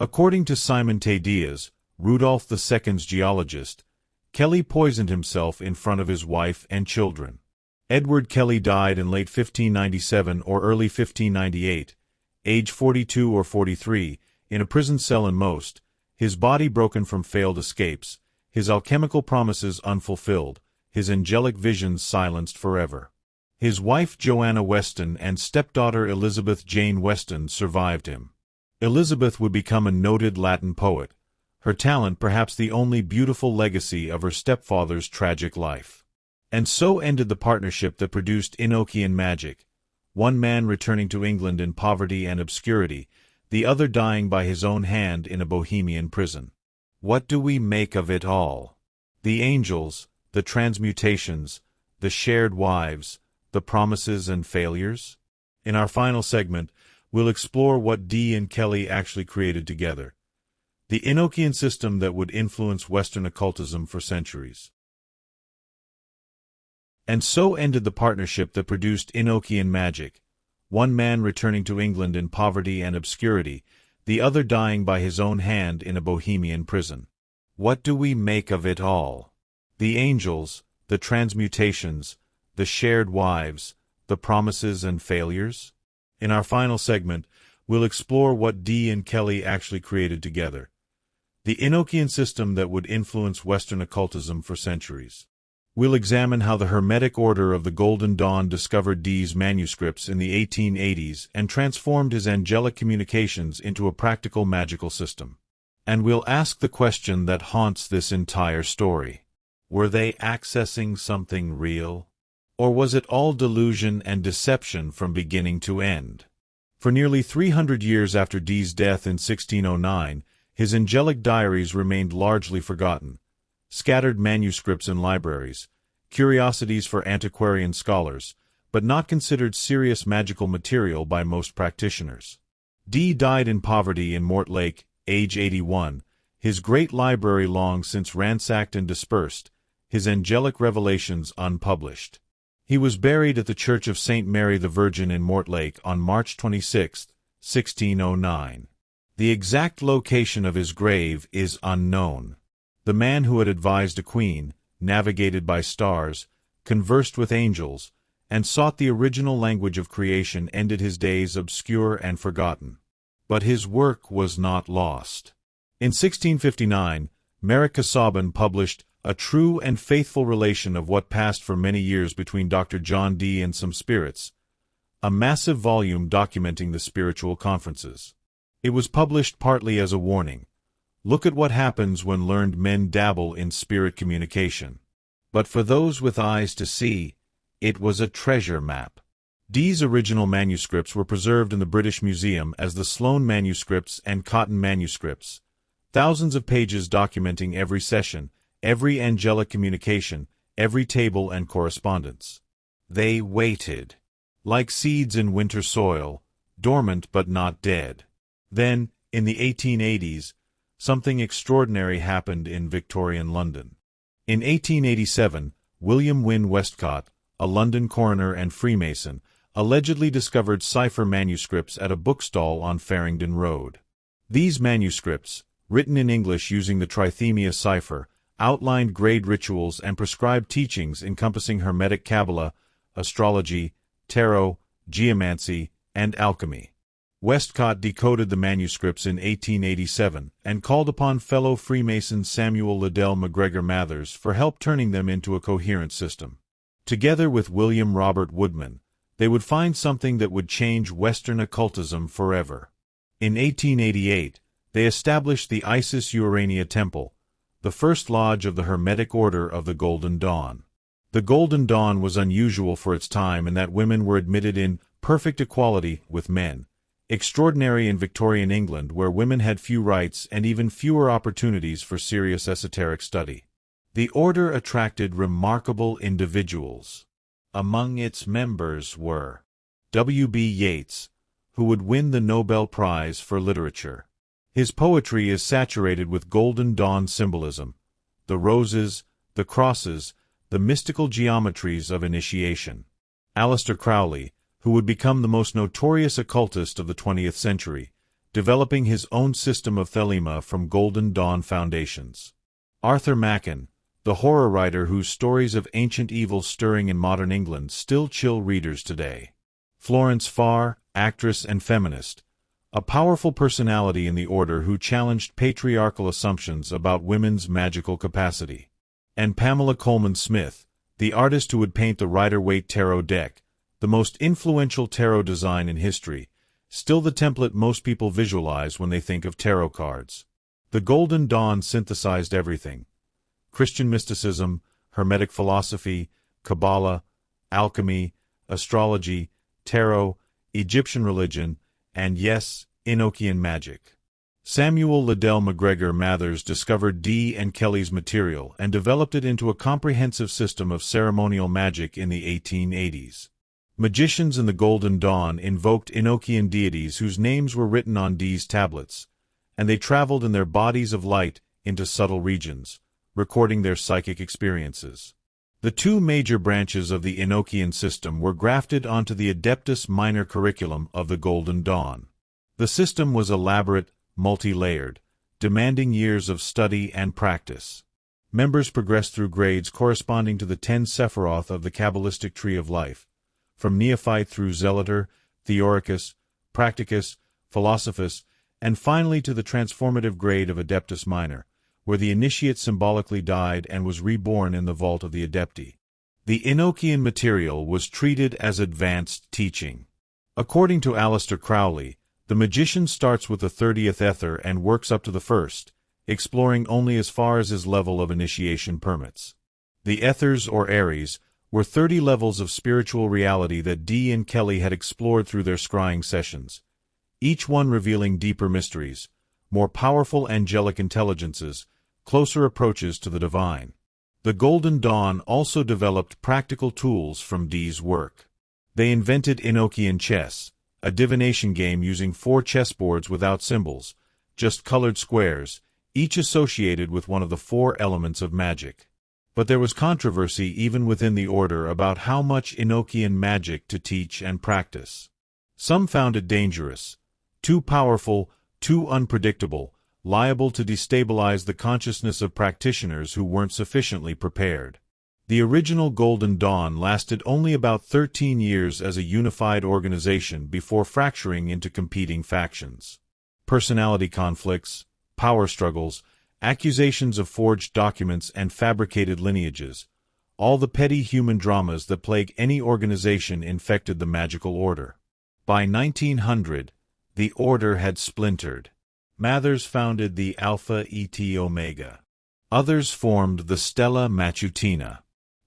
Speaker 1: According to Simon T. Diaz, Rudolf II's geologist, Kelley poisoned himself in front of his wife and children. Edward Kelley died in late 1597 or early 1598, age 42 or 43, in a prison cell in Most, his body broken from failed escapes, his alchemical promises unfulfilled, his angelic visions silenced forever. His wife Joanna Weston and stepdaughter Elizabeth Jane Weston survived him. Elizabeth would become a noted Latin poet, her talent perhaps the only beautiful legacy of her stepfather's tragic life. And so ended the partnership that produced Enochian magic, one man returning to England in poverty and obscurity, the other dying by his own hand in a Bohemian prison. What do we make of it all? The angels, the transmutations, the shared wives, the promises and failures? In our final segment, we'll explore what Dee and Kelley actually created together. The Enochian system that would influence Western occultism for centuries. And so ended the partnership that produced Enochian magic, one man returning to England in poverty and obscurity, the other dying by his own hand in a Bohemian prison. What do we make of it all? The angels, the transmutations, the shared wives, the promises and failures? In our final segment, we'll explore what Dee and Kelley actually created together. The Enochian system that would influence Western occultism for centuries. We'll examine how the Hermetic Order of the Golden Dawn discovered Dee's manuscripts in the 1880s and transformed his angelic communications into a practical magical system. And we'll ask the question that haunts this entire story. Were they accessing something real? Or was it all delusion and deception from beginning to end? For nearly 300 years after Dee's death in 1609, his angelic diaries remained largely forgotten. Scattered manuscripts in libraries, curiosities for antiquarian scholars, but not considered serious magical material by most practitioners. Dee died in poverty in Mortlake, age 81, his great library long since ransacked and dispersed, his angelic revelations unpublished. He was buried at the Church of St. Mary the Virgin in Mortlake on March 26, 1609. The exact location of his grave is unknown. The man who had advised a queen, navigated by stars, conversed with angels, and sought the original language of creation ended his days obscure and forgotten. But his work was not lost. In 1659, Merrick Casaubon published A True and Faithful Relation of What Passed for Many Years Between Dr. John Dee and Some Spirits, a massive volume documenting the spiritual conferences. It was published partly as a warning. Look at what happens when learned men dabble in spirit communication. But for those with eyes to see, it was a treasure map. Dee's original manuscripts were preserved in the British Museum as the Sloane manuscripts and Cotton manuscripts, thousands of pages documenting every session, every angelic communication, every table and correspondence. They waited, like seeds in winter soil, dormant but not dead. Then, in the 1880s, something extraordinary happened in Victorian London. In 1887, William Wynne Westcott, a London coroner and Freemason, allegedly discovered cipher manuscripts at a bookstall on Farringdon Road. These manuscripts, written in English using the Trithemia cipher, outlined grade rituals and prescribed teachings encompassing Hermetic Kabbalah, astrology, tarot, geomancy, and alchemy. Westcott decoded the manuscripts in 1887 and called upon fellow Freemason Samuel Liddell MacGregor Mathers for help turning them into a coherent system. Together with William Robert Woodman, they would find something that would change Western occultism forever. In 1888, they established the Isis Urania Temple, the first lodge of the Hermetic Order of the Golden Dawn. The Golden Dawn was unusual for its time in that women were admitted in perfect equality with men, extraordinary in Victorian England where women had few rights and even fewer opportunities for serious esoteric study. The order attracted remarkable individuals. Among its members were W.B. Yeats, who would win the Nobel Prize for Literature. His poetry is saturated with Golden Dawn symbolism, the roses, the crosses, the mystical geometries of initiation. Aleister Crowley, who would become the most notorious occultist of the 20th century, developing his own system of thelema from Golden Dawn foundations. Arthur Machen, the horror writer whose stories of ancient evil stirring in modern England still chill readers today. Florence Farr, actress and feminist, a powerful personality in the order who challenged patriarchal assumptions about women's magical capacity. And Pamela Colman Smith, the artist who would paint the Rider-Waite Tarot deck, the most influential tarot design in history, still the template most people visualize when they think of tarot cards. The Golden Dawn synthesized everything: Christian mysticism, Hermetic philosophy, Kabbalah, alchemy, astrology, tarot, Egyptian religion, and yes, Enochian magic. Samuel Liddell MacGregor Mathers discovered Dee and Kelley's material and developed it into a comprehensive system of ceremonial magic in the 1880s. Magicians in the Golden Dawn invoked Enochian deities whose names were written on Dee's tablets, and they traveled in their bodies of light into subtle regions, recording their psychic experiences. The two major branches of the Enochian system were grafted onto the Adeptus Minor curriculum of the Golden Dawn. The system was elaborate, multi-layered, demanding years of study and practice. Members progressed through grades corresponding to the 10 Sephiroth of the Kabbalistic Tree of Life, from neophyte through zealoter, theoricus, practicus, philosophus, and finally to the transformative grade of Adeptus Minor, where the initiate symbolically died and was reborn in the vault of the Adepti. The Enochian material was treated as advanced teaching. According to Aleister Crowley, the magician starts with the 30th ether and works up to the first, exploring only as far as his level of initiation permits. The ethers, or Aries, were 30 levels of spiritual reality that Dee and Kelley had explored through their scrying sessions, each one revealing deeper mysteries, more powerful angelic intelligences, closer approaches to the divine. The Golden Dawn also developed practical tools from Dee's work. They invented Enochian chess, a divination game using 4 chessboards without symbols, just colored squares, each associated with one of the 4 elements of magic. But there was controversy even within the order about how much Enochian magic to teach and practice. Some found it dangerous, too powerful, too unpredictable, liable to destabilize the consciousness of practitioners who weren't sufficiently prepared. The original Golden Dawn lasted only about 13 years as a unified organization before fracturing into competing factions. Personality conflicts, power struggles, accusations of forged documents and fabricated lineages. All the petty human dramas that plague any organization infected the magical order. By 1900, the order had splintered. Mathers founded the Alpha Et Omega. Others formed the Stella Matutina.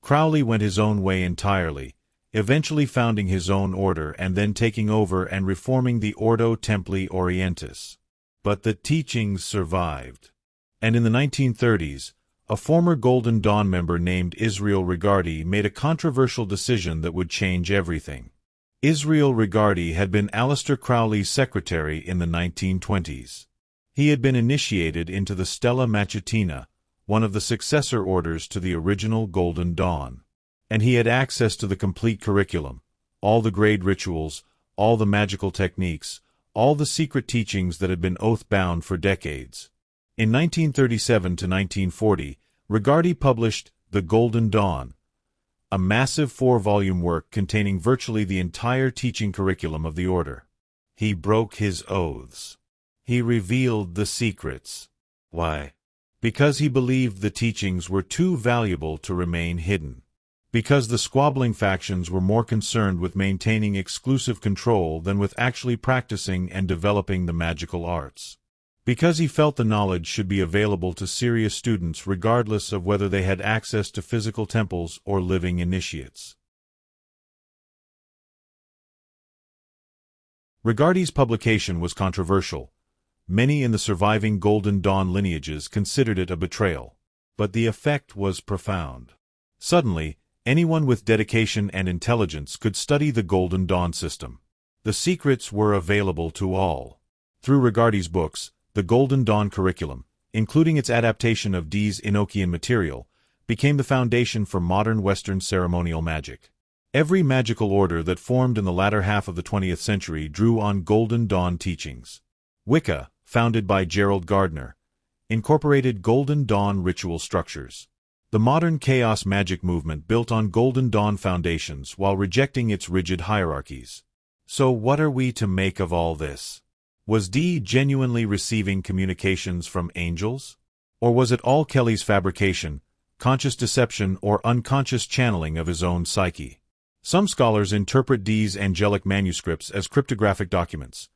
Speaker 1: Crowley went his own way entirely, eventually founding his own order and then taking over and reforming the Ordo Templi Orientis. But the teachings survived. And in the 1930s, a former Golden Dawn member named Israel Regardie made a controversial decision that would change everything. Israel Regardie had been Aleister Crowley's secretary in the 1920s. He had been initiated into the Stella Matutina, one of the successor orders to the original Golden Dawn. And he had access to the complete curriculum, all the grade rituals, all the magical techniques, all the secret teachings that had been oath-bound for decades. In 1937 to 1940, Regardie published The Golden Dawn, a massive 4-volume work containing virtually the entire teaching curriculum of the order. He broke his oaths. He revealed the secrets. Why? Because he believed the teachings were too valuable to remain hidden. Because the squabbling factions were more concerned with maintaining exclusive control than with actually practicing and developing the magical arts. Because he felt the knowledge should be available to serious students regardless of whether they had access to physical temples or living initiates. Regardie's publication was controversial. Many in the surviving Golden Dawn lineages considered it a betrayal. But the effect was profound. Suddenly, anyone with dedication and intelligence could study the Golden Dawn system. The secrets were available to all. Through Regardie's books, the Golden Dawn curriculum, including its adaptation of Dee's Enochian material, became the foundation for modern Western ceremonial magic. Every magical order that formed in the latter half of the 20th century drew on Golden Dawn teachings. Wicca, founded by Gerald Gardner, incorporated Golden Dawn ritual structures. The modern chaos magic movement built on Golden Dawn foundations while rejecting its rigid hierarchies. So what are we to make of all this? Was Dee genuinely receiving communications from angels? Or was it all Kelley's fabrication, conscious deception, or unconscious channeling of his own psyche? Some scholars interpret Dee's angelic manuscripts as cryptographic documents,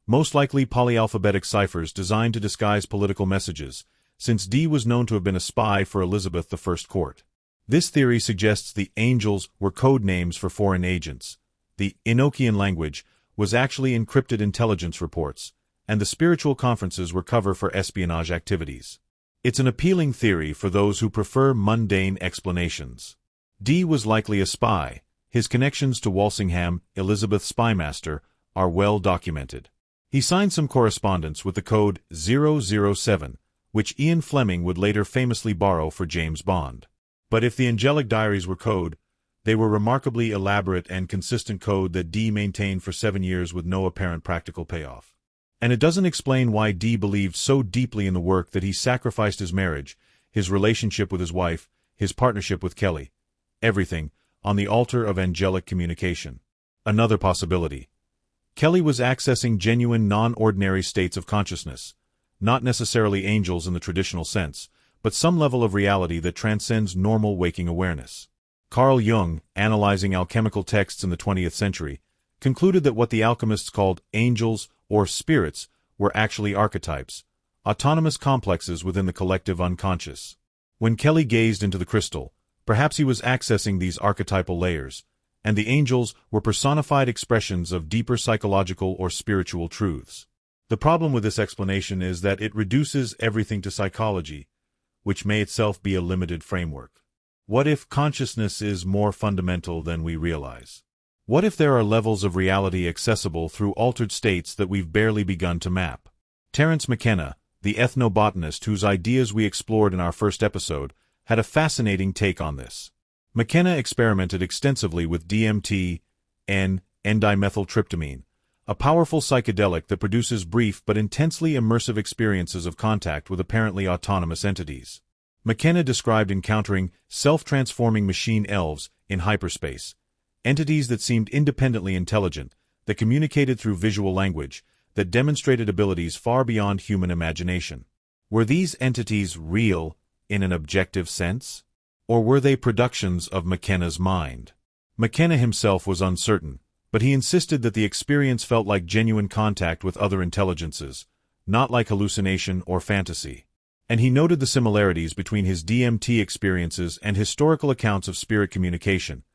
Speaker 1: most likely polyalphabetic ciphers designed to disguise political messages, since Dee was known to have been a spy for Elizabeth I's court. This theory suggests the angels were code names for foreign agents. The Enochian language was actually encrypted intelligence reports, and the spiritual conferences were cover for espionage activities. It's an appealing theory for those who prefer mundane explanations. Dee was likely a spy. His connections to Walsingham, Elizabeth's spymaster, are well documented. He signed some correspondence with the code 007, which Ian Fleming would later famously borrow for James Bond. But if the angelic diaries were code, they were remarkably elaborate and consistent code that Dee maintained for 7 years with no apparent practical payoff. And it doesn't explain why Dee believed so deeply in the work that he sacrificed his marriage, his relationship with his wife, his partnership with Kelley, everything, on the altar of angelic communication. Another possibility. Kelley was accessing genuine non-ordinary states of consciousness, not necessarily angels in the traditional sense, but some level of reality that transcends normal waking awareness. Carl Jung, analyzing alchemical texts in the 20th century, concluded that what the alchemists called angels or spirits were actually archetypes, autonomous complexes within the collective unconscious. When Kelley gazed into the crystal, perhaps he was accessing these archetypal layers, and the angels were personified expressions of deeper psychological or spiritual truths. The problem with this explanation is that it reduces everything to psychology, which may itself be a limited framework. What if consciousness is more fundamental than we realize? What if there are levels of reality accessible through altered states that we've barely begun to map? Terence McKenna, the ethnobotanist whose ideas we explored in our first episode, had a fascinating take on this. McKenna experimented extensively with DMT, N-dimethyltryptamine, a powerful psychedelic that produces brief but intensely immersive experiences of contact with apparently autonomous entities. McKenna described encountering self-transforming machine elves in hyperspace, entities that seemed independently intelligent, that communicated through visual language, that demonstrated abilities far beyond human imagination. Were these entities real in an objective sense? Or were they productions of McKenna's mind? McKenna himself was uncertain, but he insisted that the experience felt like genuine contact with other intelligences, not like hallucination or fantasy. And he noted the similarities between his DMT experiences and historical accounts of spirit communication,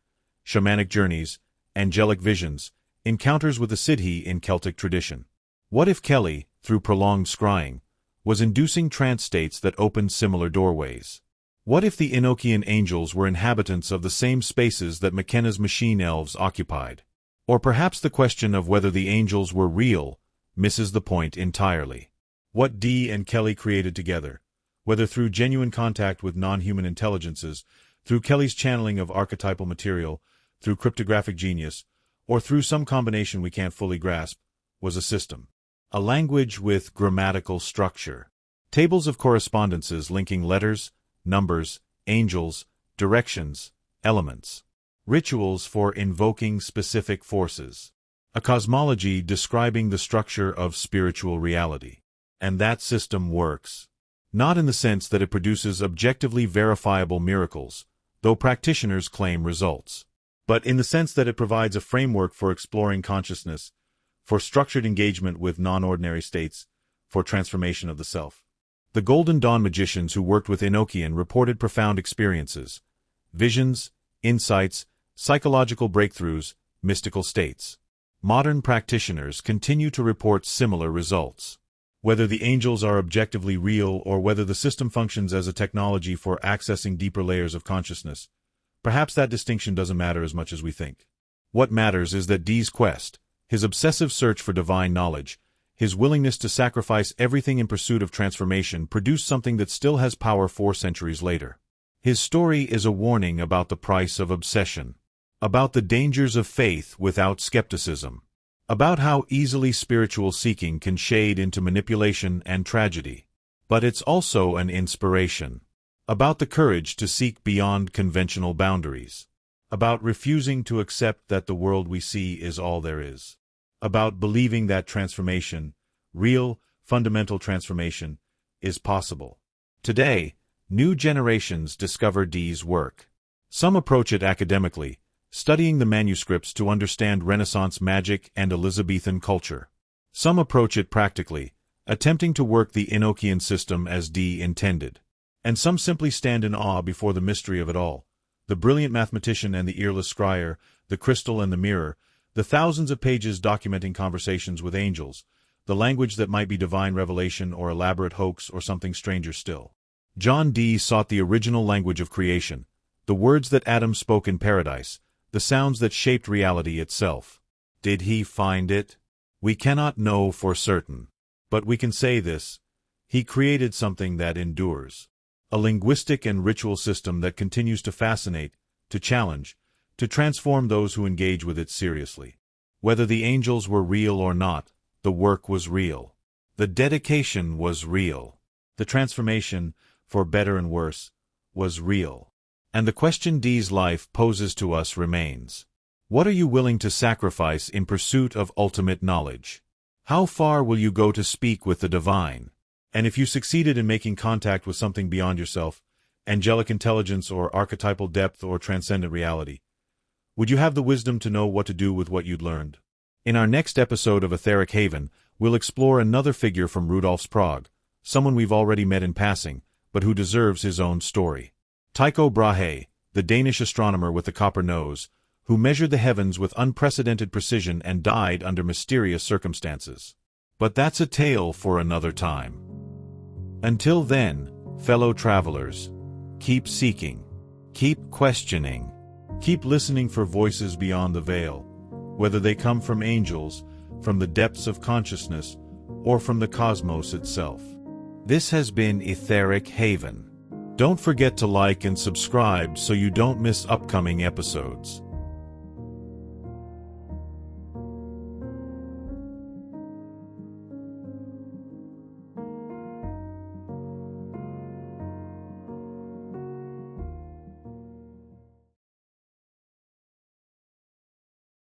Speaker 1: shamanic journeys, angelic visions, encounters with the Siddhi in Celtic tradition. What if Kelley, through prolonged scrying, was inducing trance states that opened similar doorways? What if the Enochian angels were inhabitants of the same spaces that McKenna's machine elves occupied? Or perhaps the question of whether the angels were real misses the point entirely. What Dee and Kelley created together, whether through genuine contact with non-human intelligences, through Kelley's channeling of archetypal material, through cryptographic genius, or through some combination we can't fully grasp, was a system. A language with grammatical structure. Tables of correspondences linking letters, numbers, angels, directions, elements. Rituals for invoking specific forces. A cosmology describing the structure of spiritual reality. And that system works. Not in the sense that it produces objectively verifiable miracles, though practitioners claim results, but in the sense that it provides a framework for exploring consciousness, for structured engagement with non-ordinary states, for transformation of the self. The Golden Dawn magicians who worked with Enochian reported profound experiences, visions, insights, psychological breakthroughs, mystical states. Modern practitioners continue to report similar results. Whether the angels are objectively real or whether the system functions as a technology for accessing deeper layers of consciousness, perhaps that distinction doesn't matter as much as we think. What matters is that Dee's quest, his obsessive search for divine knowledge, his willingness to sacrifice everything in pursuit of transformation produced something that still has power 4 centuries later. His story is a warning about the price of obsession, about the dangers of faith without skepticism, about how easily spiritual seeking can shade into manipulation and tragedy. But it's also an inspiration, about the courage to seek beyond conventional boundaries, about refusing to accept that the world we see is all there is, about believing that transformation, real, fundamental transformation, is possible. Today, new generations discover Dee's work. Some approach it academically, studying the manuscripts to understand Renaissance magic and Elizabethan culture. Some approach it practically, attempting to work the Enochian system as Dee intended. And some simply stand in awe before the mystery of it all, the brilliant mathematician and the earless scryer, the crystal and the mirror, the thousands of pages documenting conversations with angels, the language that might be divine revelation or elaborate hoax or something stranger still. John Dee sought the original language of creation, the words that Adam spoke in paradise, the sounds that shaped reality itself. Did he find it? We cannot know for certain. But we can say this: he created something that endures. A linguistic and ritual system that continues to fascinate, to challenge, to transform those who engage with it seriously. Whether the angels were real or not, the work was real. The dedication was real. The transformation, for better and worse, was real. And the question Dee's life poses to us remains. What are you willing to sacrifice in pursuit of ultimate knowledge? How far will you go to speak with the divine? And if you succeeded in making contact with something beyond yourself, angelic intelligence or archetypal depth or transcendent reality, would you have the wisdom to know what to do with what you'd learned? In our next episode of Etheric Haven, we'll explore another figure from Rudolf's Prague, someone we've already met in passing, but who deserves his own story. Tycho Brahe, the Danish astronomer with the copper nose, who measured the heavens with unprecedented precision and died under mysterious circumstances. But that's a tale for another time. Until then, fellow travelers, keep seeking, keep questioning, keep listening for voices beyond the veil, whether they come from angels, from the depths of consciousness, or from the cosmos itself. This has been Etheric Haven. Don't forget to like and subscribe so you don't miss upcoming episodes.